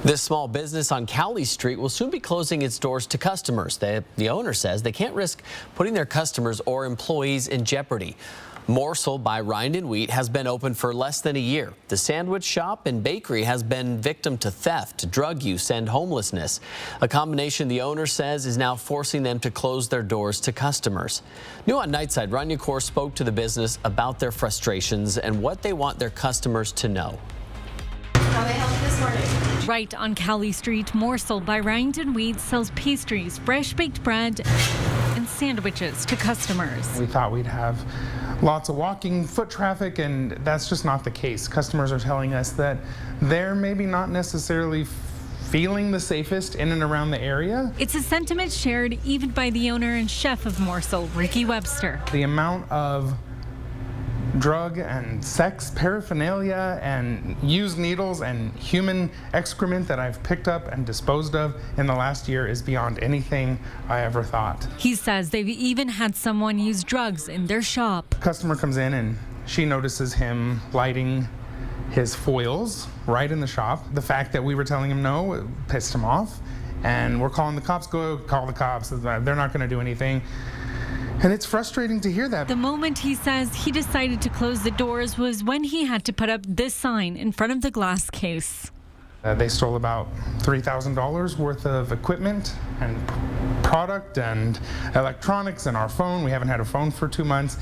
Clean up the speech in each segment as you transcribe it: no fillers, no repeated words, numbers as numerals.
This small business on Cowley Street will soon be closing its doors to customers. The owner says they can't risk putting their customers or employees in jeopardy. Morsel by Rind and Wheat has been open for less than a year. The sandwich shop and bakery has been victim to theft, drug use, and homelessness. A combination the owner says is now forcing them to close their doors to customers. New on Nightside, Rania Kaur spoke to the business about their frustrations and what they want their customers to know. How may I help you this morning? Right on Cowley Street, Morsel by Rind and Wheat sells pastries, fresh baked bread, and sandwiches to customers. We thought we'd have lots of walking foot traffic, and that's just not the case. Customers are telling us that they're maybe not necessarily feeling the safest in and around the area. It's a sentiment shared even by the owner and chef of Morsel, Webster. The amount of drug and sex paraphernalia and used needles and human excrement that I've picked up and disposed of in the last year is beyond anything I ever thought. He says they've even had someone use drugs in their shop. Customer comes in and she notices him lighting his foils right in the shop. The fact that we were telling him no, it pissed him off, and we're calling the cops. Go call the cops. They're not going to do anything. And it's frustrating to hear that. The moment he says he decided to close the doors was when he had to put up this sign in front of the glass case. They stole about $3,000 worth of equipment and product and electronics and our phone. We haven't had a phone for 2 months.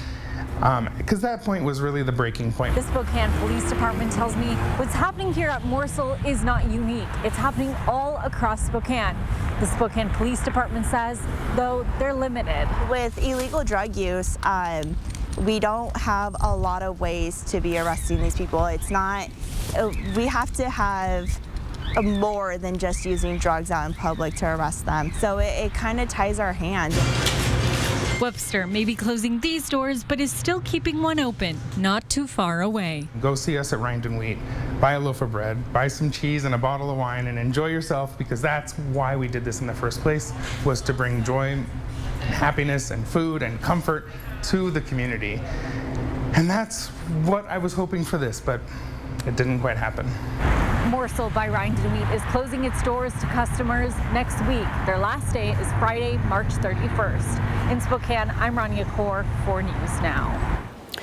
Because that point was really the breaking point. The Spokane Police Department tells me what's happening here at Morsel is not unique. It's happening all across Spokane. The Spokane Police Department says, though, they're limited. With illegal drug use, we don't have a lot of ways to be arresting these people. It's not, we have to have more than just using drugs out in public to arrest them. So it kind of ties our hands. Webster may be closing these doors, but is still keeping one open, not too far away. Go see us at Rind and Wheat. Buy a loaf of bread, buy some cheese and a bottle of wine, and enjoy yourself, because that's why we did this in the first place, was to bring joy and happiness and food and comfort to the community. And that's what I was hoping for this, but it didn't quite happen. Morsel by Rind and Wheat is closing its doors to customers next week. Their last day is Friday, March 31st. In Spokane, I'm Rania Kaur for News Now.